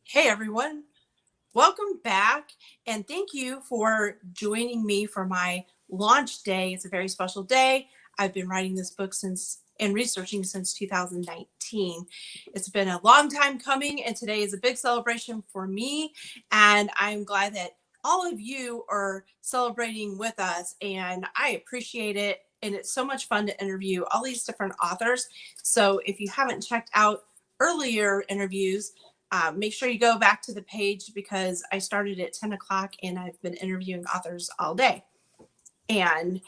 Hey everyone, welcome back and thank you for joining me for my launch day. It's a very special day. I've been writing this book since and researching since 2019. It's been a long time coming and today is a big celebration for me, and I'm glad that all of you are celebrating with us, and I appreciate it. And it's so much fun to interview all these different authors. So if you haven't checked out earlier interviews, make sure you go back to the page because I started at 10 o'clock and I've been interviewing authors all day. And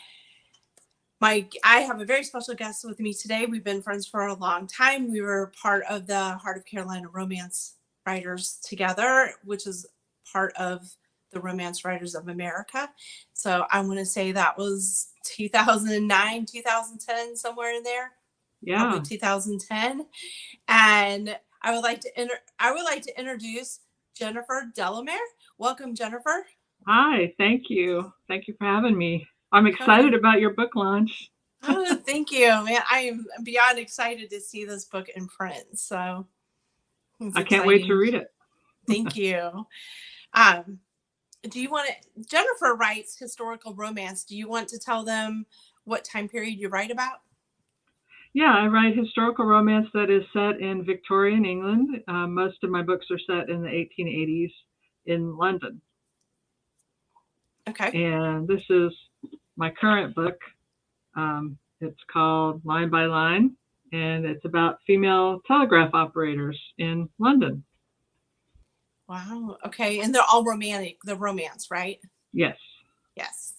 I have a very special guest with me today. We've been friends for a long time. We were part of the Heart of Carolina Romance Writers together, which is part of the Romance Writers of America. So I want to say that was 2009, 2010, somewhere in there. Yeah. Probably 2010. And I would like to introduce Jennifer Delamere. Welcome, Jennifer. Hi, thank you. Thank you for having me. I'm excited about your book launch. Oh, thank you, man. I am beyond excited to see this book in print. So I can't wait to read it. Thank you. Do you want to? Jennifer writes historical romance. Do you want to tell them what time period you write about? Yeah, I write historical romance that is set in Victorian England. Most of my books are set in the 1880s in London. Okay. And this is my current book. It's called Line by Line, and it's about female telegraph operators in London. Wow. Okay. And they're all romantic, the romance, right? Yes. Yes.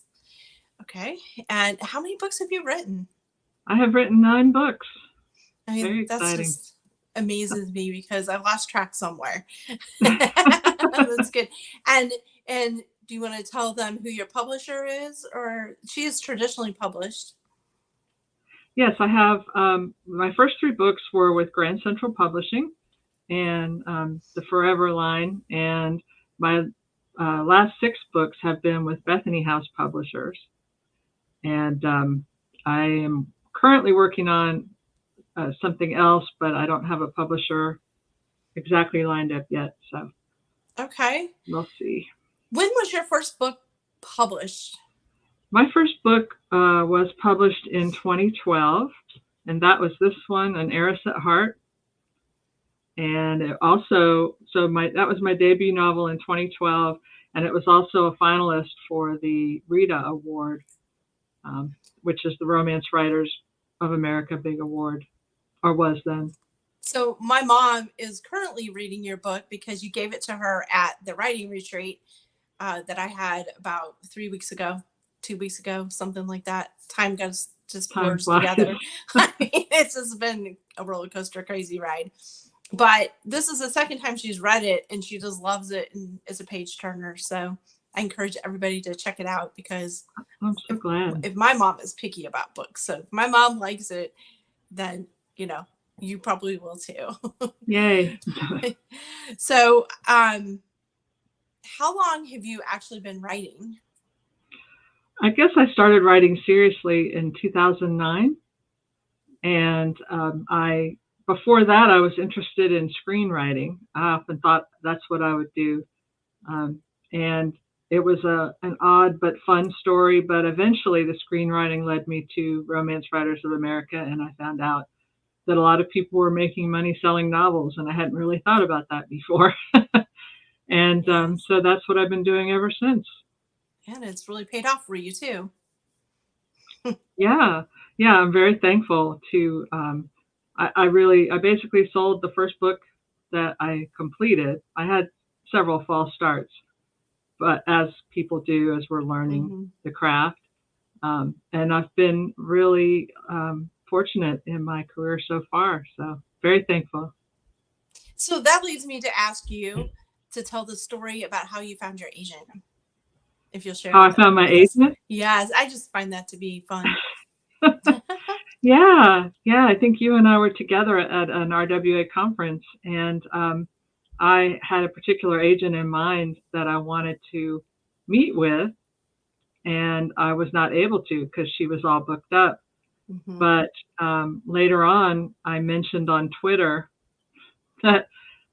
Okay. And how many books have you written? I have written 9 books. I mean, Very that's exciting. just amazes me because I've lost track somewhere. That's good. And do you want to tell them who your publisher is, or she is traditionally published? Yes, I have. My first 3 books were with Grand Central Publishing and the Forever line, and my last 6 books have been with Bethany House Publishers. And I am currently working on something else, but I don't have a publisher exactly lined up yet. So okay, we'll see. When was your first book published? My first book was published in 2012, and that was this one, An Heiress at Heart. And it also, that was my debut novel in 2012, and it was also a finalist for the Rita Award, which is the Romance Writers of America big award, or was then. So my mom is currently reading your book because you gave it to her at the writing retreat that I had about 3 weeks ago, 2 weeks ago, something like that. Time goes just blurs together. I mean, it's just been a roller coaster, crazy ride. But this is the second time she's read it, and she just loves it, and it's a page turner. So I encourage everybody to check it out because I'm so glad. If my mom is picky about books, so if my mom likes it, then you probably will too. Yay. So how long have you actually been writing? I guess I started writing seriously in 2009, and before that I was interested in screenwriting. I often thought that's what I would do, and it was an odd but fun story, but eventually the screenwriting led me to Romance Writers of America, and I found out that a lot of people were making money selling novels, and I hadn't really thought about that before. And so that's what I've been doing ever since. And it's really paid off for you too. Yeah, I'm very thankful to. I basically sold the first book that I completed. I had several false starts, but as people do, as we're learning the craft, and I've been really fortunate in my career so far. So very thankful. So that leads me to ask you to tell the story about how you found your agent. If you'll share. How I found my agent? Yes, I just find that to be fun. Yeah. I think you and I were together at an RWA conference, and I had a particular agent in mind that I wanted to meet with, and I was not able to because she was all booked up. But later on, I mentioned on Twitter that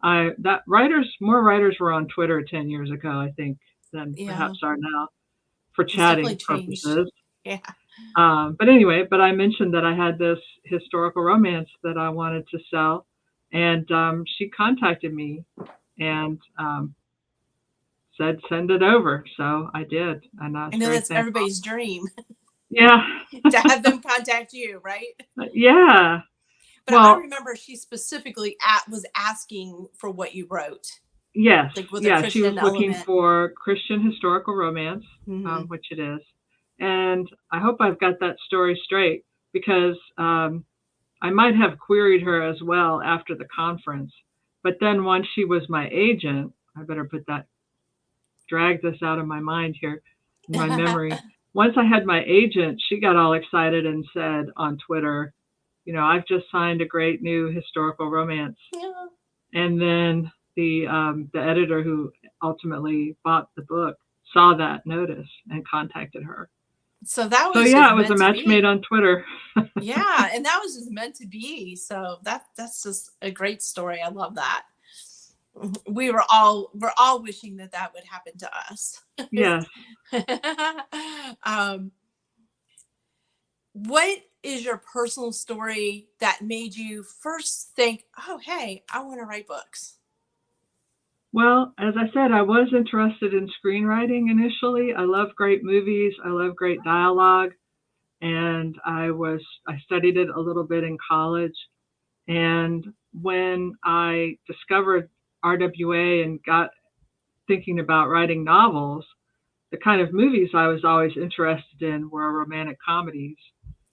more writers were on Twitter 10 years ago, I think, than Yeah, perhaps are now for it's definitely chatting changed. purposes. Yeah. But anyway, but I mentioned that I had this historical romance that I wanted to sell, and she contacted me and said send it over. So I did, and I I was know very that's thankful. everybody's dream Yeah, to have them contact you, right? yeah. But I Well, remember she specifically was asking for what you wrote, yes, like with a yeah. She was Christian looking element. for Christian historical romance, Hmm. which it is, and I hope I've got that story straight because I might have queried her as well after the conference, but then once she was my agent, I better drag this out of my mind here, in my memory. Once I had my agent, she got all excited and said on Twitter, I've just signed a great new historical romance. Yeah. And then the editor who ultimately bought the book saw that notice and contacted her. So that So was yeah, just it was a meant to match made be. on Twitter. Yeah, and that was just meant to be. So that's just a great story. I love that. We're all wishing that that would happen to us. Yes. um, what is your personal story that made you first think, "Oh, hey, I want to write books"? Well, as I said, I was interested in screenwriting initially. I love great movies. I love great dialogue, and I studied it a little bit in college. And when I discovered RWA and got thinking about writing novels, the kind of movies I was always interested in were romantic comedies.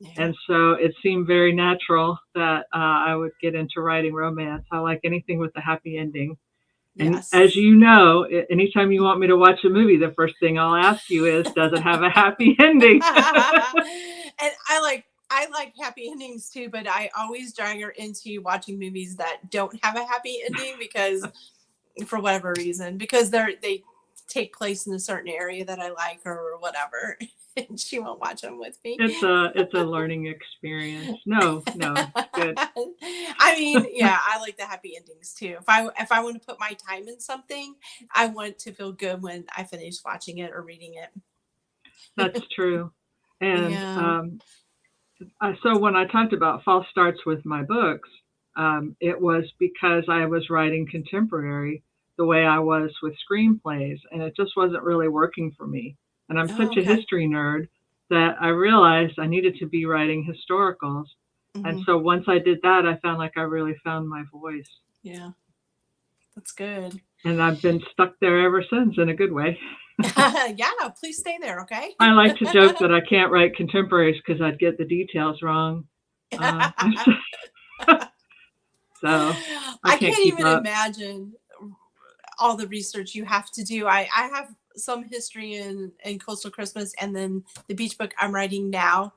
Yeah. And so it seemed very natural that I would get into writing romance. I like anything with a happy ending. And as Yes. you know, anytime you want me to watch a movie, the first thing I'll ask you is, does it have a happy ending? And I like happy endings too, but I always drag her into watching movies that don't have a happy ending because for whatever reason, because they take place in a certain area that I like or whatever. And she won't watch them with me. It's a learning experience. No, no, it's good. I mean, yeah, I like the happy endings too. If I want to put my time in something, I want to feel good when I finish watching it or reading That's it. true. And Yeah. so when I talked about false starts with my books, it was because I was writing contemporary the way I was with screenplays, and it just wasn't really working for me. And I'm Oh, such a okay. history nerd that I realized I needed to be writing historicals. And Hmm. so once I did that, I found like I really found my voice. Yeah, that's good. And I've been stuck there ever since in a good way. Yeah, please stay there, okay? I like to joke that I can't write contemporaries because I'd get the details wrong. Uh, so I I can't can't keep even up. imagine all the research you have to do. I have some history in Coastal Christmas and then the beach book I'm writing now,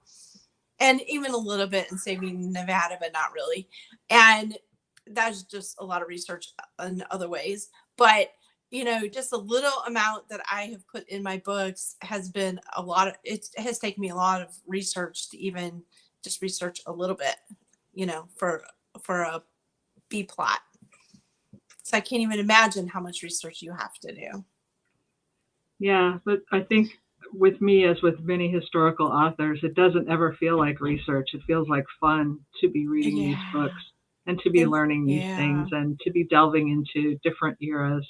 and even a little bit in Saving Nevada, but not really. And that's just a lot of research in other ways. But just a little amount that I have put in my books has been a lot of it has taken me a lot of research to even just research a little bit, for a B plot. So I can't even imagine how much research you have to do. Yeah, but I think with me, as with many historical authors, it doesn't ever feel like research. It feels like fun to be reading these Yeah. books and to be And learning these things yeah. and to be delving into different eras.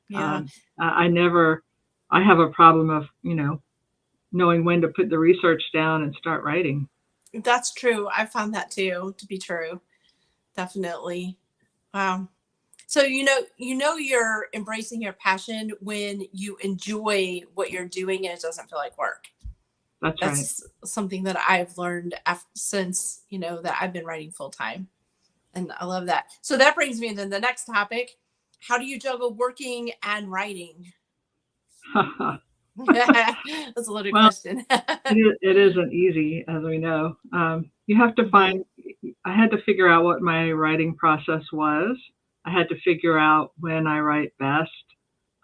Yeah. Um, I never, I have a problem of, knowing when to put the research down and start writing. That's true. I found that too to be true. Definitely. Wow. So you're embracing your passion when you enjoy what you're doing and it doesn't feel like work. That's right. That's something that I've learned since that I've been writing full time, and I love that. So that brings me into the next topic. How do you juggle working and writing? That's a loaded Well, question. it isn't easy, as we know. You have to Hmm. find, I had to figure out what my writing process was. I had to figure out when I write best.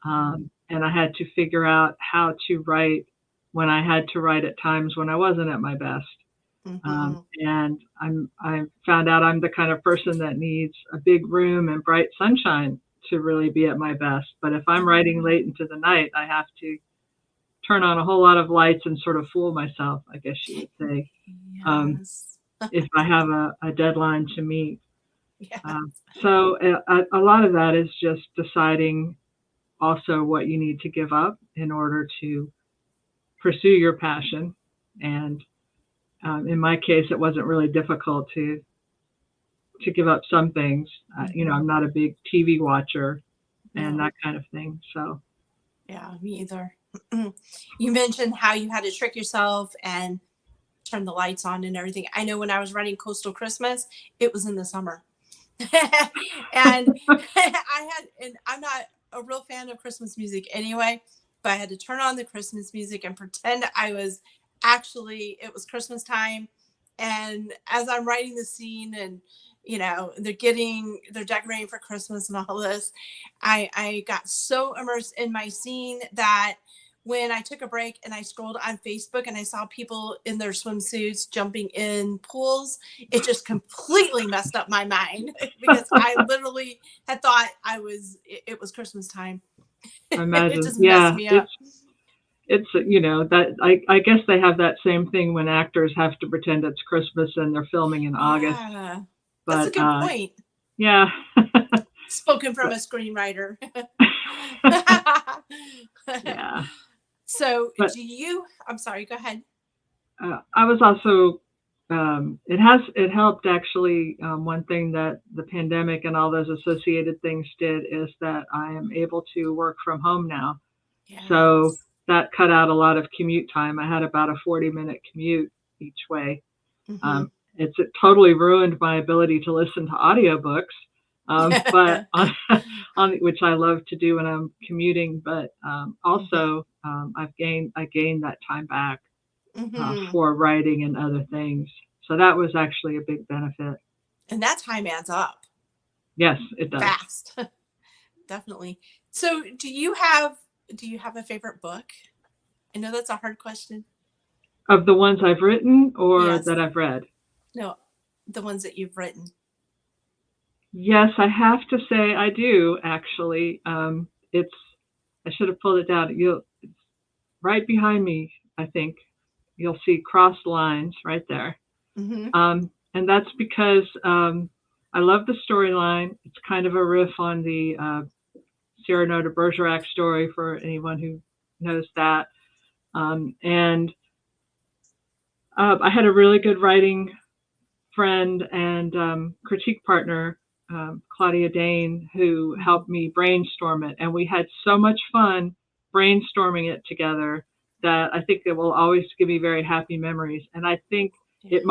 And I had to figure out how to write when I had to write at times when I wasn't at my best. Mm-hmm. And I found out I'm the kind of person that needs a big room and bright sunshine to really be at my best. But if I'm writing Oh, late into the night, I have to turn on a whole lot of lights and sort of fool myself, I guess you would say, um, yes. if I have a deadline to meet. Yeah. Um, so a lot of that is just deciding also what you need to give up in order to pursue your passion. And in my case, it wasn't really difficult to give up some things. Mm-hmm. I'm not a big TV watcher and No. that kind of thing. So Yeah, me either. You mentioned how you had to trick yourself and turn the lights on and everything. I know when I was writing Coastal Christmas, it was in the summer. And and I'm not a real fan of Christmas music anyway, but I had to turn on the Christmas music and pretend it was Christmas time. And as I'm writing the scene and they're decorating for Christmas and all this, I got so immersed in my scene that when I took a break and I scrolled on Facebook and I saw people in their swimsuits jumping in pools, it just completely messed up my mind because I literally had thought it was Christmas time. I It imagine, just messed yeah, me up. it's that I guess they have that same thing when actors have to pretend it's Christmas and they're filming in August. Yeah, that's a But good point. yeah, Spoken from but a screenwriter. yeah, So, but I'm sorry, go ahead. I was also it helped actually. One thing that the pandemic and all those associated things did is that I am able to work from home now. So Yes. that cut out a lot of commute time. I had about a 40-minute commute each way. Hmm. Um, it totally ruined my ability to listen to audiobooks, but on which I love to do when I'm commuting. But Hmm. also, I gained that time back Hmm. for writing and other things. So that was actually a big benefit. And that time adds up Yes, it does. fast. Definitely. So, do you have a favorite book? I know that's a hard question. Of the ones I've written or Yes. that I've read. No, the ones that you've written. Yes, I have to say I do actually. It's I should have pulled it down. You'll right behind me. I think you'll see crossed lines right there, Hmm. and that's because I love the storyline. It's kind of a riff on the Cyrano de Bergerac story for anyone who knows that. And I had a really good writing friend and critique partner, Claudia Dane, who Hmm. helped me brainstorm it. And we had so much fun brainstorming it together that I think it will always give me very happy memories. And I think Yeah. it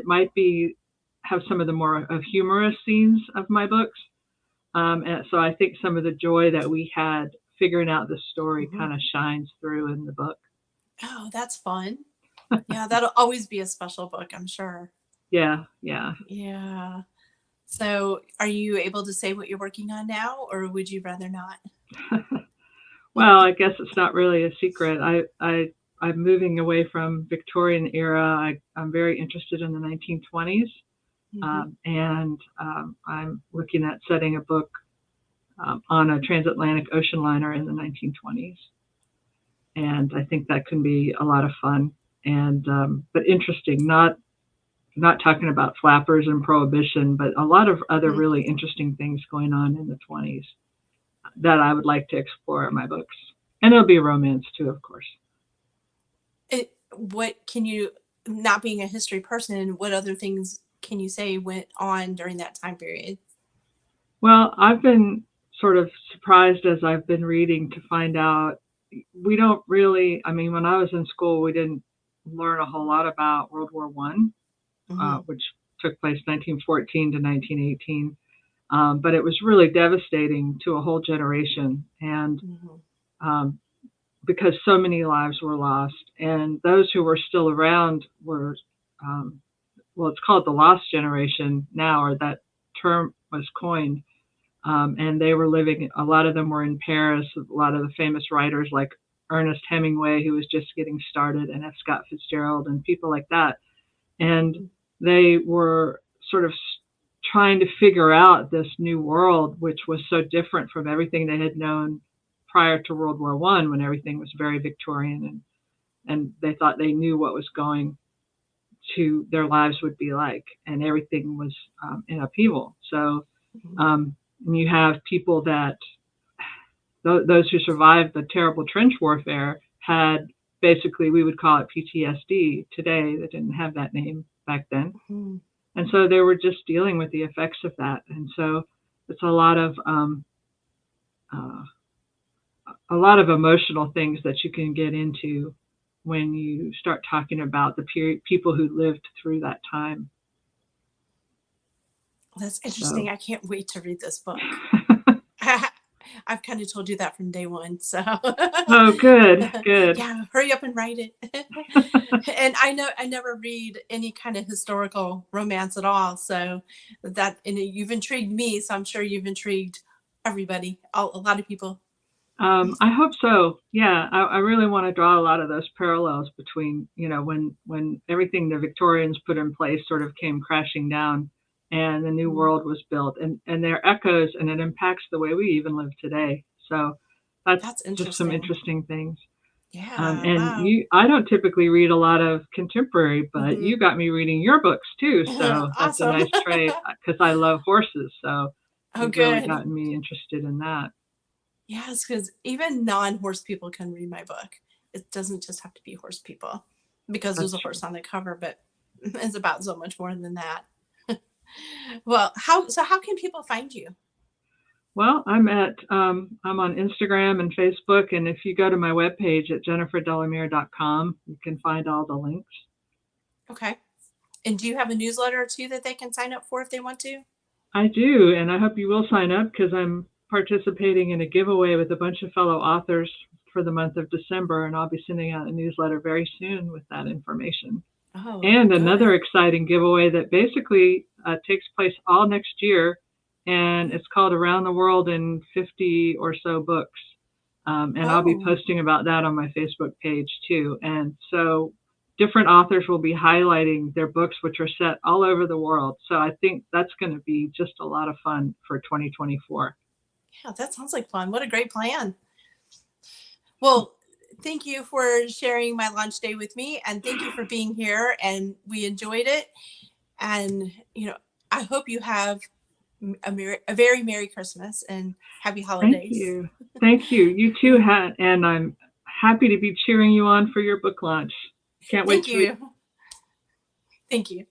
might be, have some of the more of humorous scenes of my books. And so I think some of the joy that we had figuring out the story Hmm. kind of shines through in the book. Oh, that's fun. Yeah, that'll always be a special book, I'm sure. Yeah, yeah. Yeah. So, are you able to say what you're working on now, or would you rather not? Well, I guess it's not really a secret. I'm moving away from Victorian era. I'm very interested in the 1920s, Hmm. and I'm looking at setting a book on a transatlantic ocean liner in the 1920s. And I think that can be a lot of fun and but interesting. Not talking about flappers and prohibition, but a lot of other really interesting things going on in the 20s that I would like to explore in my books. And there'll be romance too, of course. What can you, not being a history person, what other things can you say went on during that time period? Well, I've been sort of surprised as I've been reading to find out we don't really. I mean, when I was in school, we didn't learn a whole lot about World War One, Hmm. which took place 1914 to 1918. But it was really devastating to a whole generation, and Hmm. um, because so many lives were lost, and those who were still around were, um, well, it's called the lost generation now, or that term was coined. And they were living, a lot of them were in Paris. A lot of the famous writers like Ernest Hemingway, who was just getting started, and F. Scott Fitzgerald, and people like that. And they were sort of trying to figure out this new world, which was so different from everything they had known prior to World War I, when everything was very Victorian, and they thought they knew what was going to their lives would be like, and everything was in upheaval. So and you have people that those who survived the terrible trench warfare had basically, we would call it PTSD today. They didn't have that name back then. Mm-hmm. And so they were just dealing with the effects of that. And so it's a lot of emotional things that you can get into when you start talking about the people who lived through that time. That's interesting. So. I can't wait to read this book. I've kind of told you that from day one. So. Oh, good. Yeah, hurry up and write it. And I know I never read any kind of historical romance at all. So that, and you've intrigued me. So I'm sure you've intrigued everybody, a lot of people. I hope so. Yeah, I really want to draw a lot of those parallels between, when everything the Victorians put in place sort of came crashing down, and the new world was built, and there are echoes, and it impacts the way we even live today. So that's just some interesting things. Yeah. And Wow. I don't typically read a lot of contemporary, but you got me reading your books too. So that's Awesome. a nice trait, because I love horses. So you've really good. gotten me interested in that. Yes, because even non-horse people can read my book. It doesn't just have to be horse people, because there's a horse on the cover, but it's about so much more than that. Well, how can people find you? Well, I'm on Instagram and Facebook, and if you go to my webpage at jenniferdelamere.com, you can find all the links. Okay. And do you have a newsletter too that they can sign up for if they want to? I do, and I hope you will sign up, because I'm participating in a giveaway with a bunch of fellow authors for the month of December, and I'll be sending out a newsletter very soon with that information. Oh, and good. Another exciting giveaway that basically takes place all next year, and it's called Around the World in 50 or so books. And I'll be posting about that on my Facebook page too. And so different authors will be highlighting their books, which are set all over the world. So I think that's going to be just a lot of fun for 2024. Yeah, that sounds like fun. What a great plan. Well, thank you for sharing my launch day with me, and thank you for being here, and we enjoyed it. And, I hope you have a very Merry Christmas and Happy Holidays. Thank you. Thank you. You too, and I'm happy to be cheering you on for your book launch. Can't wait to read. Thank you.